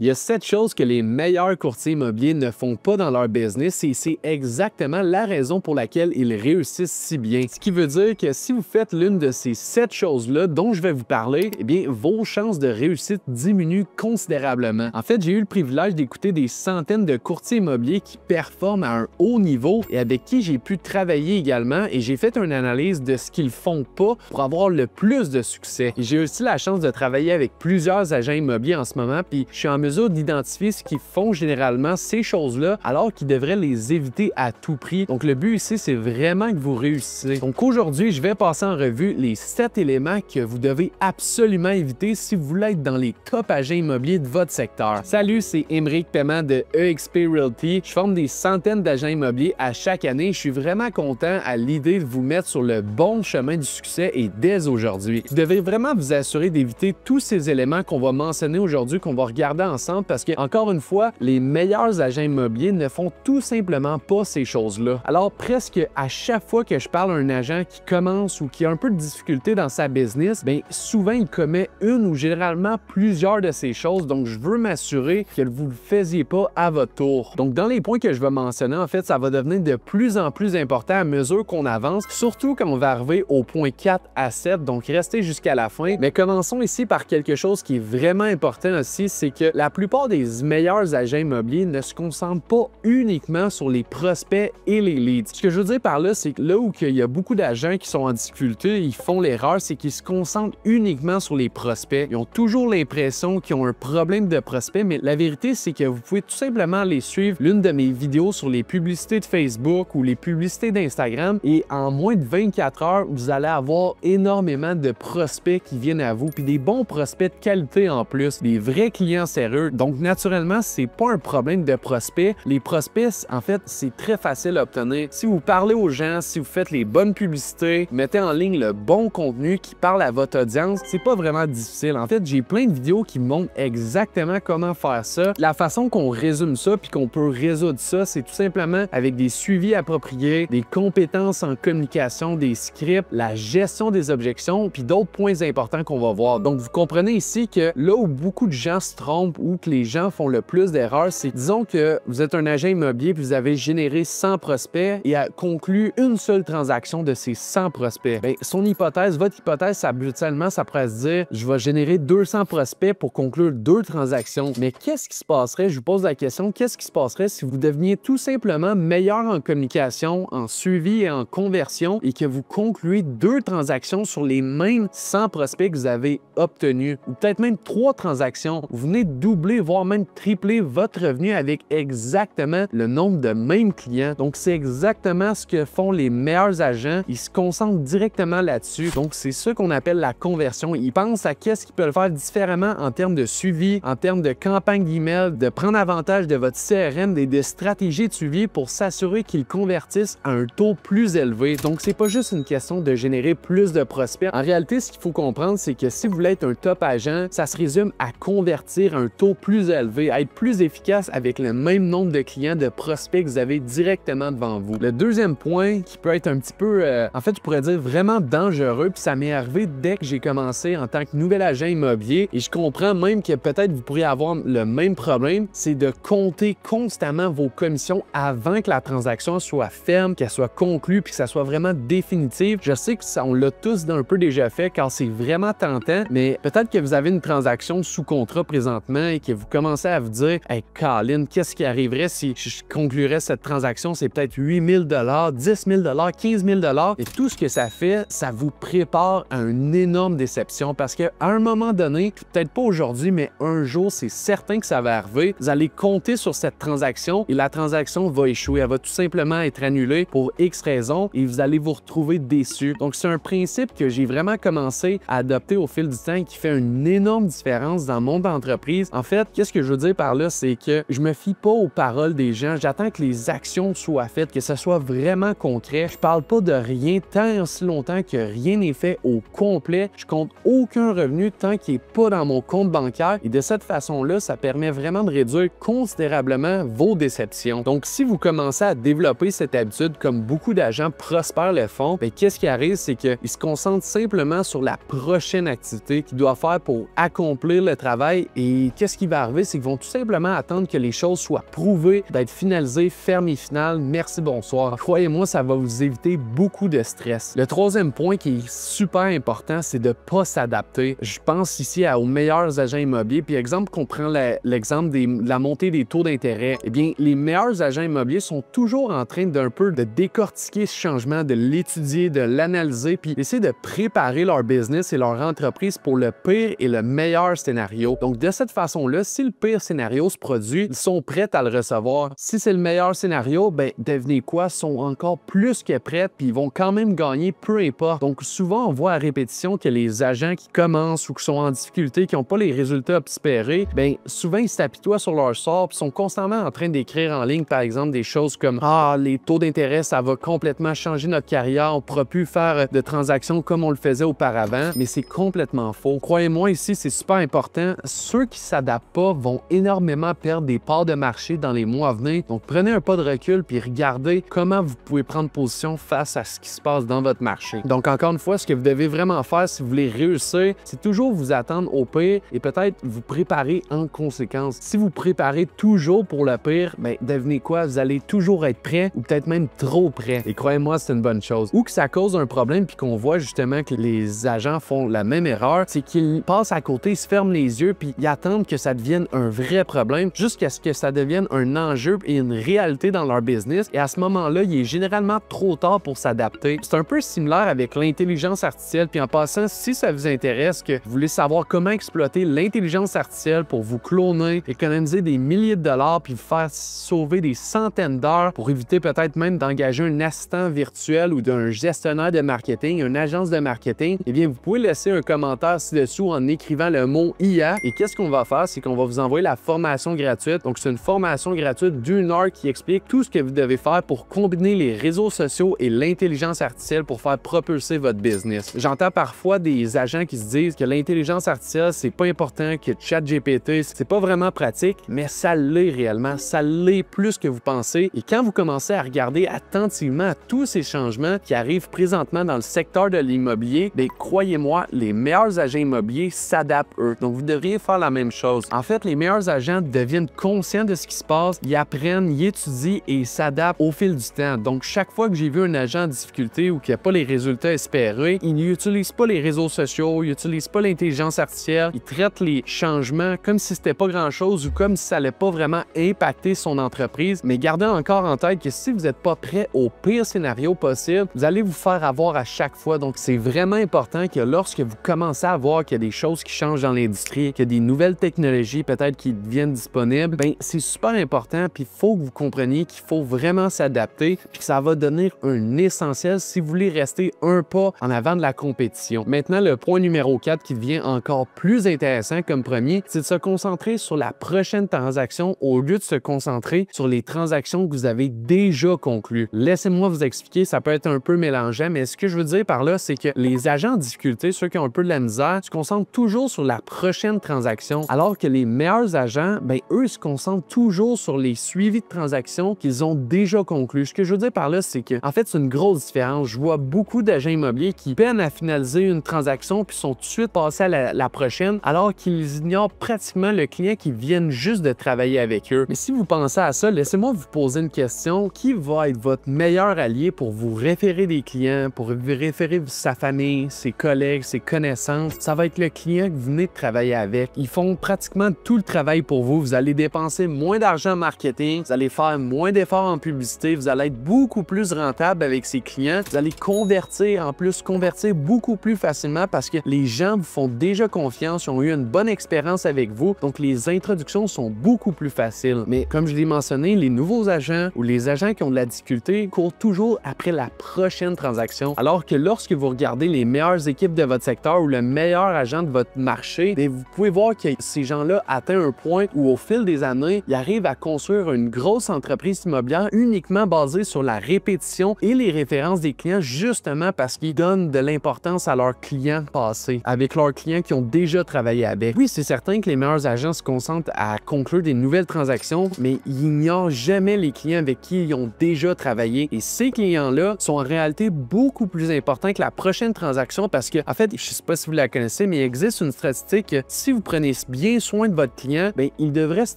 Il y a 7 choses que les meilleurs courtiers immobiliers ne font pas dans leur business et c'est exactement la raison pour laquelle ils réussissent si bien. Ce qui veut dire que si vous faites l'une de ces 7 choses-là dont je vais vous parler, eh bien, vos chances de réussite diminuent considérablement. En fait, j'ai eu le privilège d'écouter des centaines de courtiers immobiliers qui performent à un haut niveau et avec qui j'ai pu travailler également et j'ai fait une analyse de ce qu'ils font pas pour avoir le plus de succès. J'ai aussi la chance de travailler avec plusieurs agents immobiliers en ce moment, puis je suis en mesure d'identifier ce qu'ils font généralement ces choses-là alors qu'ils devraient les éviter à tout prix. Donc le but ici, c'est vraiment que vous réussissez. Donc aujourd'hui, je vais passer en revue les 7 éléments que vous devez absolument éviter si vous voulez être dans les top agents immobiliers de votre secteur. Salut, c'est Émeric Paiement de EXP Realty. Je forme des centaines d'agents immobiliers à chaque année. Je suis vraiment content à l'idée de vous mettre sur le bon chemin du succès et dès aujourd'hui. Vous devez vraiment vous assurer d'éviter tous ces éléments qu'on va mentionner aujourd'hui, qu'on va regarder ensemble parce que, encore une fois, les meilleurs agents immobiliers ne font tout simplement pas ces choses-là. Alors, presque à chaque fois que je parle à un agent qui commence ou qui a un peu de difficulté dans sa business, bien, souvent, il commet une ou généralement plusieurs de ces choses. Donc, je veux m'assurer que vous ne le faisiez pas à votre tour. Donc, dans les points que je vais mentionner, en fait, ça va devenir de plus en plus important à mesure qu'on avance, surtout quand on va arriver au point 4 à 7. Donc, restez jusqu'à la fin. Mais commençons ici par quelque chose qui est vraiment important aussi, c'est que la plupart des meilleurs agents immobiliers ne se concentrent pas uniquement sur les prospects et les leads. Ce que je veux dire par là, c'est que là où il y a beaucoup d'agents qui sont en difficulté, ils font l'erreur, c'est qu'ils se concentrent uniquement sur les prospects. Ils ont toujours l'impression qu'ils ont un problème de prospects, mais la vérité, c'est que vous pouvez tout simplement aller suivre l'une de mes vidéos sur les publicités de Facebook ou les publicités d'Instagram et en moins de 24 heures, vous allez avoir énormément de prospects qui viennent à vous, puis des bons prospects de qualité en plus, des vrais clients sérieux. Donc, naturellement, c'est pas un problème de prospects. Les prospects, en fait, c'est très facile à obtenir. Si vous parlez aux gens, si vous faites les bonnes publicités, mettez en ligne le bon contenu qui parle à votre audience, c'est pas vraiment difficile. En fait, j'ai plein de vidéos qui montrent exactement comment faire ça. La façon qu'on résume ça puis qu'on peut résoudre ça, c'est tout simplement avec des suivis appropriés, des compétences en communication, des scripts, la gestion des objections puis d'autres points importants qu'on va voir. Donc, vous comprenez ici que là où beaucoup de gens se trompent ou que les gens font le plus d'erreurs, c'est disons que vous êtes un agent immobilier puis vous avez généré 100 prospects et a conclu une seule transaction de ces 100 prospects. Bien, son hypothèse, votre hypothèse, habituellement, ça pourrait se dire je vais générer 200 prospects pour conclure 2 transactions. Mais qu'est-ce qui se passerait, je vous pose la question, qu'est-ce qui se passerait si vous deveniez tout simplement meilleur en communication, en suivi et en conversion et que vous concluez 2 transactions sur les mêmes 100 prospects que vous avez obtenus ou peut-être même 3 transactions. Vous venez de doubler, voire même tripler votre revenu avec exactement le nombre de mêmes clients. Donc, c'est exactement ce que font les meilleurs agents. Ils se concentrent directement là-dessus. Donc, c'est ça qu'on appelle la conversion. Ils pensent à qu'est-ce qu'ils peuvent faire différemment en termes de suivi, en termes de campagne d'email, de prendre avantage de votre CRM et de stratégies de suivi pour s'assurer qu'ils convertissent à un taux plus élevé. Donc, c'est pas juste une question de générer plus de prospects. En réalité, ce qu'il faut comprendre, c'est que si vous voulez être un top agent, ça se résume à convertir à un taux plus élevé, à être plus efficace avec le même nombre de clients, de prospects que vous avez directement devant vous. Le deuxième point qui peut être un petit peu, en fait, je pourrais dire vraiment dangereux, puis ça m'est arrivé dès que j'ai commencé en tant que nouvel agent immobilier et je comprends même que peut-être vous pourriez avoir le même problème, c'est de compter constamment vos commissions avant que la transaction soit ferme, qu'elle soit conclue, puis que ça soit vraiment définitive. Je sais que ça, on l'a tous un peu déjà fait car c'est vraiment tentant, mais peut-être que vous avez une transaction sous contrat présentement et que vous commencez à vous dire « Hey, Colin, qu'est-ce qui arriverait si je conclurais cette transaction? C'est peut-être 8 000 10 000 15 000 » et tout ce que ça fait, ça vous prépare à une énorme déception parce qu'à un moment donné, peut-être pas aujourd'hui, mais un jour, c'est certain que ça va arriver. Vous allez compter sur cette transaction et la transaction va échouer. Elle va tout simplement être annulée pour X raisons et vous allez vous retrouver déçu. Donc, c'est un principe que j'ai vraiment commencé à adopter au fil du temps et qui fait une énorme différence dans mon entreprise. En fait, qu'est-ce que je veux dire par là, c'est que je me fie pas aux paroles des gens. J'attends que les actions soient faites, que ce soit vraiment concret. Je parle pas de rien tant aussi longtemps que rien n'est fait au complet. Je compte aucun revenu tant qu'il n'est pas dans mon compte bancaire et de cette façon-là, ça permet vraiment de réduire considérablement vos déceptions. Donc, si vous commencez à développer cette habitude comme beaucoup d'agents prospèrent le font, bien, qu'est-ce qui arrive, c'est qu'ils se concentrent simplement sur la prochaine activité qu'ils doivent faire pour accomplir le travail et qu'est-ce qu'est-ce qui va arriver, c'est qu'ils vont tout simplement attendre que les choses soient prouvées, d'être finalisées, fermes et finales. Merci, bonsoir. Croyez-moi, ça va vous éviter beaucoup de stress. Le troisième point qui est super important, c'est de ne pas s'adapter. Je pense ici aux meilleurs agents immobiliers. Puis exemple, qu'on prend l'exemple de la montée des taux d'intérêt. Eh bien, les meilleurs agents immobiliers sont toujours en train d'un peu de décortiquer ce changement, de l'étudier, de l'analyser, puis essayer de préparer leur business et leur entreprise pour le pire et le meilleur scénario. Donc, de cette façon-là, si le pire scénario se produit, ils sont prêts à le recevoir. Si c'est le meilleur scénario, ben, devinez quoi, ils sont encore plus que prêts, puis ils vont quand même gagner, peu importe. Donc, souvent, on voit à répétition que les agents qui commencent ou qui sont en difficulté, qui n'ont pas les résultats espérés, ben, souvent, ils s'apitoient sur leur sort, puis sont constamment en train d'écrire en ligne, par exemple, des choses comme « Ah, les taux d'intérêt, ça va complètement changer notre carrière, on ne pourra plus faire de transactions comme on le faisait auparavant », mais c'est complètement faux. Croyez-moi, ici, c'est super important. Ceux qui ne s'adaptent pas vont énormément perdre des parts de marché dans les mois à venir. Donc, prenez un pas de recul puis regardez comment vous pouvez prendre position face à ce qui se passe dans votre marché. Donc, encore une fois, ce que vous devez vraiment faire si vous voulez réussir, c'est toujours vous attendre au pire et peut-être vous préparer en conséquence. Si vous préparez toujours pour le pire, bien, devinez quoi, vous allez toujours être prêt ou peut-être même trop prêt. Et croyez-moi, c'est une bonne chose. Ou que ça cause un problème puis qu'on voit justement que les agents font la même erreur, c'est qu'ils passent à côté, ils se ferment les yeux puis ils attendent que ça devienne un vrai problème jusqu'à ce que ça devienne un enjeu et une réalité dans leur business. Et à ce moment-là, il est généralement trop tard pour s'adapter. C'est un peu similaire avec l'intelligence artificielle. Puis en passant, si ça vous intéresse, que vous voulez savoir comment exploiter l'intelligence artificielle pour vous cloner, économiser des milliers de dollars puis vous faire sauver des centaines d'heures pour éviter peut-être même d'engager un assistant virtuel ou d'un gestionnaire de marketing, une agence de marketing, eh bien, vous pouvez laisser un commentaire ci-dessous en écrivant le mot IA. Et qu'est-ce qu'on va faire? C'est qu'on va vous envoyer la formation gratuite. Donc, c'est une formation gratuite d'1 heure qui explique tout ce que vous devez faire pour combiner les réseaux sociaux et l'intelligence artificielle pour faire propulser votre business. J'entends parfois des agents qui se disent que l'intelligence artificielle, c'est pas important, que ChatGPT, c'est pas vraiment pratique, mais ça l'est réellement. Ça l'est plus que vous pensez. Et quand vous commencez à regarder attentivement à tous ces changements qui arrivent présentement dans le secteur de l'immobilier, bien, croyez-moi, les meilleurs agents immobiliers s'adaptent eux. Donc, vous devriez faire la même chose. En fait, les meilleurs agents deviennent conscients de ce qui se passe, ils apprennent, ils étudient et ils s'adaptent au fil du temps. Donc, chaque fois que j'ai vu un agent en difficulté ou qui n'a pas les résultats espérés, il n'utilise pas les réseaux sociaux, il n'utilise pas l'intelligence artificielle, il traite les changements comme si c'était pas grand-chose ou comme si ça n'allait pas vraiment impacter son entreprise. Mais gardez encore en tête que si vous n'êtes pas prêt au pire scénario possible, vous allez vous faire avoir à chaque fois. Donc, c'est vraiment important que lorsque vous commencez à voir qu'il y a des choses qui changent dans l'industrie, qu'il y a des nouvelles technologies peut-être qui deviennent disponibles, bien, c'est super important. Puis, il faut que vous compreniez qu'il faut vraiment s'adapter puis que ça va devenir un essentiel si vous voulez rester un pas en avant de la compétition. Maintenant, le point numéro 4 qui devient encore plus intéressant comme premier, c'est de se concentrer sur la prochaine transaction au lieu de se concentrer sur les transactions que vous avez déjà conclues. Laissez-moi vous expliquer, ça peut être un peu mélangeant, mais ce que je veux dire par là, c'est que les agents en difficulté, ceux qui ont un peu de la misère, se concentrent toujours sur la prochaine transaction, alors que les meilleurs agents, ben eux, se concentrent toujours sur les suivis de transactions qu'ils ont déjà conclus. Ce que je veux dire par là, c'est que, en fait, c'est une grosse différence. Je vois beaucoup d'agents immobiliers qui peinent à finaliser une transaction puis sont tout de suite passés à la prochaine, alors qu'ils ignorent pratiquement le client qui vient juste de travailler avec eux. Mais si vous pensez à ça, laissez-moi vous poser une question. Qui va être votre meilleur allié pour vous référer des clients, pour vous référer sa famille, ses collègues, ses connaissances? Ça va être le client que vous venez de travailler avec. Ils font pratiquement tout le travail pour vous. Vous allez dépenser moins d'argent en marketing, vous allez faire moins d'efforts en publicité, vous allez être beaucoup plus rentable avec ces clients, vous allez convertir beaucoup plus facilement parce que les gens vous font déjà confiance, ils ont eu une bonne expérience avec vous, donc les introductions sont beaucoup plus faciles. Mais comme je l'ai mentionné, les nouveaux agents ou les agents qui ont de la difficulté courent toujours après la prochaine transaction, alors que lorsque vous regardez les meilleures équipes de votre secteur ou le meilleur agent de votre marché, bien, vous pouvez voir que ces gens-là atteignent un point où au fil des années, ils arrivent à construire une grosse entreprise immobilière uniquement basée sur la répétition et les références des clients, justement parce qu'ils donnent de l'importance à leurs clients passés, avec leurs clients qui ont déjà travaillé avec. Oui, c'est certain que les meilleurs agents se concentrent à conclure des nouvelles transactions, mais ils ignorent jamais les clients avec qui ils ont déjà travaillé. Et ces clients-là sont en réalité beaucoup plus importants que la prochaine transaction parce que, en fait, je ne sais pas si vous la connaissez, mais il existe une statistique que si vous prenez bien bien soin de votre client, bien, il devrait se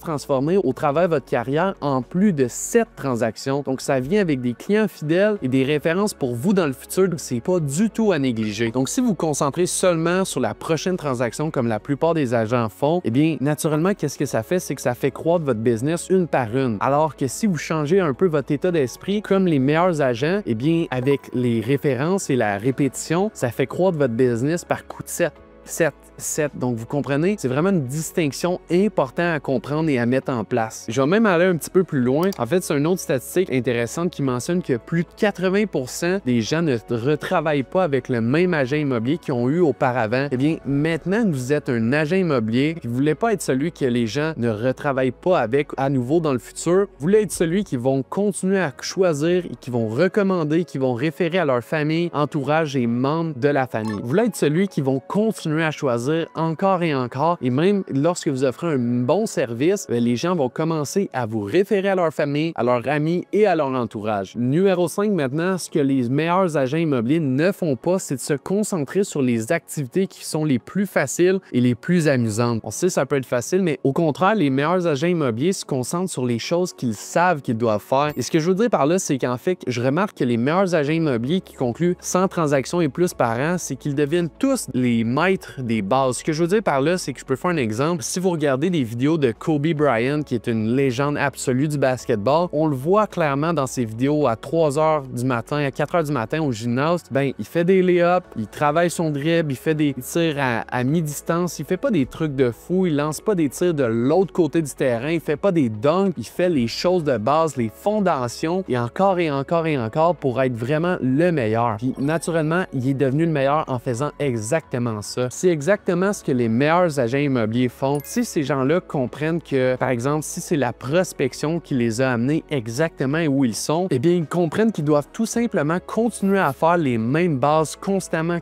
transformer au travers de votre carrière en plus de 7 transactions. Donc, ça vient avec des clients fidèles et des références pour vous dans le futur. C'est pas du tout à négliger. Donc, si vous vous concentrez seulement sur la prochaine transaction comme la plupart des agents font, eh bien, naturellement, qu'est-ce que ça fait? C'est que ça fait croître votre business une par une. Alors que si vous changez un peu votre état d'esprit comme les meilleurs agents, eh bien, avec les références et la répétition, ça fait croître votre business par coup de 7. 7. Donc, vous comprenez, c'est vraiment une distinction importante à comprendre et à mettre en place. Je vais même aller un petit peu plus loin. En fait, c'est une autre statistique intéressante qui mentionne que plus de 80% des gens ne retravaillent pas avec le même agent immobilier qu'ils ont eu auparavant. Eh bien, maintenant que vous êtes un agent immobilier, vous ne voulez pas être celui que les gens ne retravaillent pas avec à nouveau dans le futur. Vous voulez être celui qui vont continuer à choisir et qui vont recommander, qui vont référer à leur famille, entourage et membres de la famille. Vous voulez être celui qui vont continuer à choisir encore et encore, et même lorsque vous offrez un bon service, les gens vont commencer à vous référer à leur famille, à leurs amis et à leur entourage. Numéro 5 maintenant, ce que les meilleurs agents immobiliers ne font pas, c'est de se concentrer sur les activités qui sont les plus faciles et les plus amusantes. On sait que ça peut être facile, mais au contraire, les meilleurs agents immobiliers se concentrent sur les choses qu'ils savent qu'ils doivent faire. Et ce que je veux dire par là, c'est qu'en fait, je remarque que les meilleurs agents immobiliers qui concluent 100 transactions et plus par an, c'est qu'ils deviennent tous les maîtres des bases. Ce que je veux dire par là, c'est que je peux faire un exemple. Si vous regardez des vidéos de Kobe Bryant, qui est une légende absolue du basketball, on le voit clairement dans ses vidéos à 3 h du matin, à 4 h du matin au gymnase. Ben, il fait des lay-ups, il travaille son dribble, il fait des tirs à mi-distance, il fait pas des trucs de fou, il lance pas des tirs de l'autre côté du terrain, il fait pas des dunks, il fait les choses de base, les fondations, et encore et encore et encore pour être vraiment le meilleur. Puis naturellement, il est devenu le meilleur en faisant exactement ça. C'est exactement ce que les meilleurs agents immobiliers font. Si ces gens-là comprennent que, par exemple, si c'est la prospection qui les a amenés exactement où ils sont, eh bien, ils comprennent qu'ils doivent tout simplement continuer à faire les mêmes bases constamment,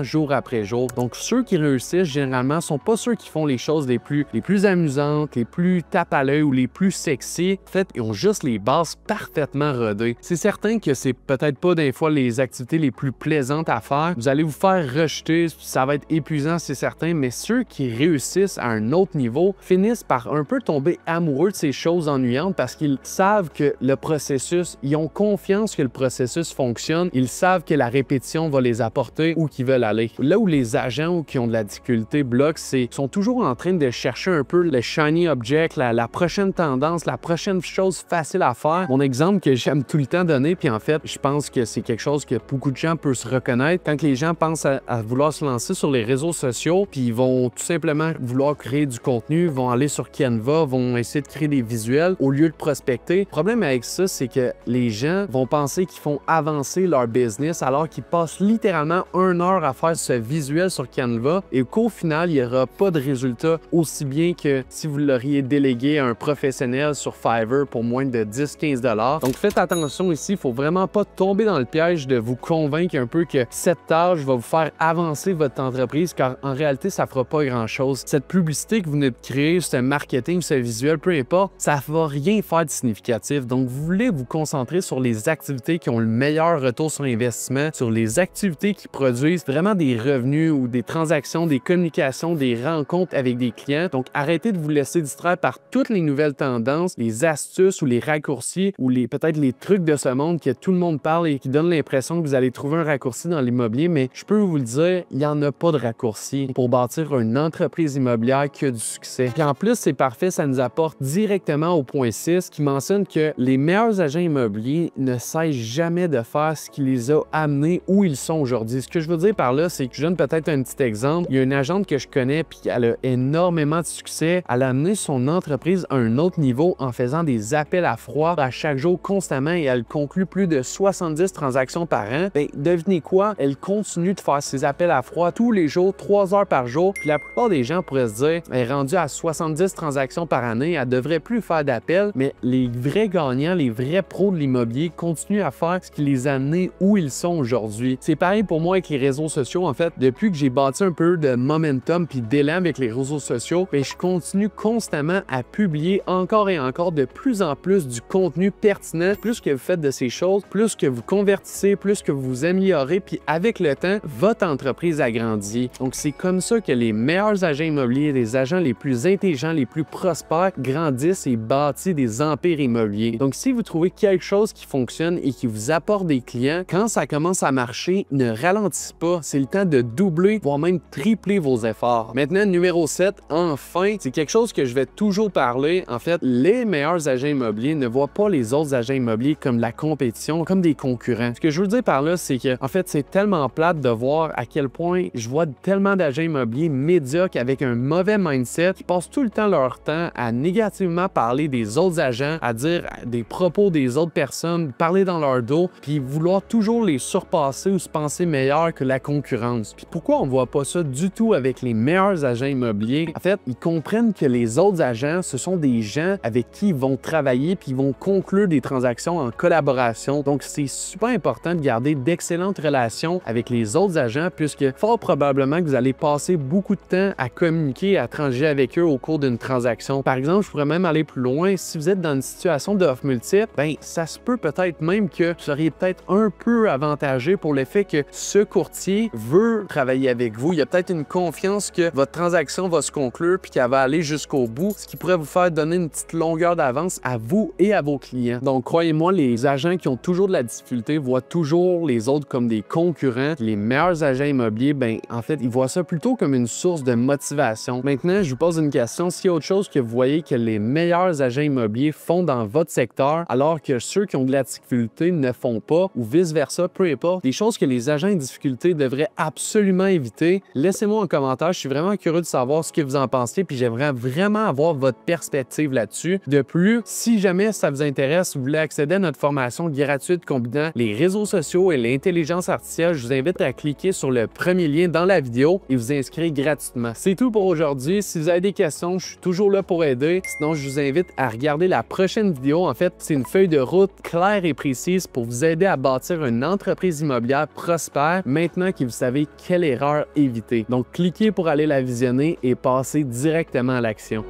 jour après jour. Donc, ceux qui réussissent, généralement, sont pas ceux qui font les choses les plus amusantes, les plus tape à l'œil ou les plus sexy. En fait, ils ont juste les bases parfaitement rodées. C'est certain que c'est peut-être pas des fois les activités les plus plaisantes à faire. Vous allez vous faire rejeter, ça va être épuisant, c'est certain, mais ceux qui réussissent à un autre niveau finissent par un peu tomber amoureux de ces choses ennuyantes parce qu'ils savent que le processus, ils ont confiance que le processus fonctionne, ils savent que la répétition va les apporter où qu'ils veulent aller. Là où les agents qui ont de la difficulté bloquent, sont toujours en train de chercher un peu le shiny object, la prochaine tendance, la prochaine chose facile à faire. Mon exemple que j'aime tout le temps donner, puis en fait, je pense que c'est quelque chose que beaucoup de gens peuvent se reconnaître, quand les gens pensent à vouloir se lancer sur les réseaux sociaux, puis ils vont tout simplement vouloir créer du contenu, vont aller sur Canva, vont essayer de créer des visuels au lieu de prospecter. Le problème avec ça, c'est que les gens vont penser qu'ils font avancer leur business alors qu'ils passent littéralement 1 heure à faire ce visuel sur Canva et qu'au final, il n'y aura pas de résultat aussi bien que si vous l'auriez délégué à un professionnel sur Fiverr pour moins de 10-15 $. Donc faites attention ici, il ne faut vraiment pas tomber dans le piège de vous convaincre un peu que cette tâche va vous faire avancer votre entreprise, car en réalité, ça ne fera pas grand-chose. Cette publicité que vous venez de créer, ce marketing, ce visuel, peu importe, ça ne va rien faire de significatif. Donc, vous voulez vous concentrer sur les activités qui ont le meilleur retour sur investissement, sur les activités qui produisent vraiment des revenus ou des transactions, des communications, des rencontres avec des clients. Donc, arrêtez de vous laisser distraire par toutes les nouvelles tendances, les astuces ou les raccourcis ou peut-être les trucs de ce monde que tout le monde parle et qui donnent l'impression que vous allez trouver un raccourci dans l'immobilier, mais je peux vous le dire, il n'y en a pas de raccourci pour bâtir une entreprise immobilière qui a du succès. Puis en plus, c'est parfait, ça nous apporte directement au point 6 qui mentionne que les meilleurs agents immobiliers ne cessent jamais de faire ce qui les a amenés où ils sont aujourd'hui. Ce que je veux dire par là, c'est que je donne peut-être un petit exemple. Il y a une agente que je connais puis elle a énormément de succès. Elle a amené son entreprise à un autre niveau en faisant des appels à froid à chaque jour constamment et elle conclut plus de 70 transactions par an. Bien, devinez quoi? Elle continue de faire ses appels à froid tous les jours, 3 heures par jour. Puis la plupart des gens pourraient se dire, elle est rendue à 70 transactions par année, elle devrait plus faire d'appels, mais les vrais gagnants, les vrais pros de l'immobilier continuent à faire ce qui les a amenés où ils sont aujourd'hui. C'est pareil pour moi avec les réseaux sociaux. En fait, depuis que j'ai bâti un peu de momentum puis d'élan avec les réseaux sociaux, bien, je continue constamment à publier encore et encore de plus en plus du contenu pertinent. Plus que vous faites de ces choses, plus que vous convertissez, plus que vous vous améliorez, puis avec le temps, votre entreprise agrandit. immobilier. Donc, c'est comme ça que les meilleurs agents immobiliers, les agents les plus intelligents, les plus prospères, grandissent et bâtissent des empires immobiliers. Donc, si vous trouvez quelque chose qui fonctionne et qui vous apporte des clients, quand ça commence à marcher, ne ralentissez pas. C'est le temps de doubler, voire même tripler vos efforts. Maintenant, numéro 7, enfin, c'est quelque chose que je vais toujours parler. En fait, les meilleurs agents immobiliers ne voient pas les autres agents immobiliers comme de la compétition, comme des concurrents. Ce que je veux dire par là, c'est que, en fait, c'est tellement plate de voir à quel point je vois tellement d'agents immobiliers médiocres avec un mauvais mindset qui passent tout le temps leur temps à négativement parler des autres agents, à dire des propos des autres personnes, parler dans leur dos, puis vouloir toujours les surpasser ou se penser meilleurs que la concurrence. Puis pourquoi on voit pas ça du tout avec les meilleurs agents immobiliers? En fait, ils comprennent que les autres agents, ce sont des gens avec qui ils vont travailler puis ils vont conclure des transactions en collaboration. Donc, c'est super important de garder d'excellentes relations avec les autres agents puisque fort probablement que vous allez passer beaucoup de temps à communiquer, à transiger avec eux au cours d'une transaction. Par exemple, je pourrais même aller plus loin. Si vous êtes dans une situation d'offre multiple, ben ça se peut peut-être même que vous seriez peut-être un peu avantagé pour le fait que ce courtier veut travailler avec vous. Il y a peut-être une confiance que votre transaction va se conclure puis qu'elle va aller jusqu'au bout, ce qui pourrait vous faire donner une petite longueur d'avance à vous et à vos clients. Donc, croyez-moi, les agents qui ont toujours de la difficulté voient toujours les autres comme des concurrents. Les meilleurs agents immobiliers, ben en fait, ils voient ça plutôt comme une source de motivation. Maintenant, je vous pose une question. S'il y a autre chose que vous voyez que les meilleurs agents immobiliers font dans votre secteur, alors que ceux qui ont de la difficulté ne font pas, ou vice-versa, peu importe, des choses que les agents en difficulté devraient absolument éviter, laissez-moi en commentaire. Je suis vraiment curieux de savoir ce que vous en pensez, puis j'aimerais vraiment avoir votre perspective là-dessus. De plus, si jamais ça vous intéresse, vous voulez accéder à notre formation gratuite combinant les réseaux sociaux et l'intelligence artificielle, je vous invite à cliquer sur le premier lien dans la vidéo et vous inscrire gratuitement. C'est tout pour aujourd'hui. Si vous avez des questions, je suis toujours là pour aider. Sinon, je vous invite à regarder la prochaine vidéo. En fait, c'est une feuille de route claire et précise pour vous aider à bâtir une entreprise immobilière prospère maintenant que vous savez quelle erreur éviter. Donc, cliquez pour aller la visionner et passez directement à l'action.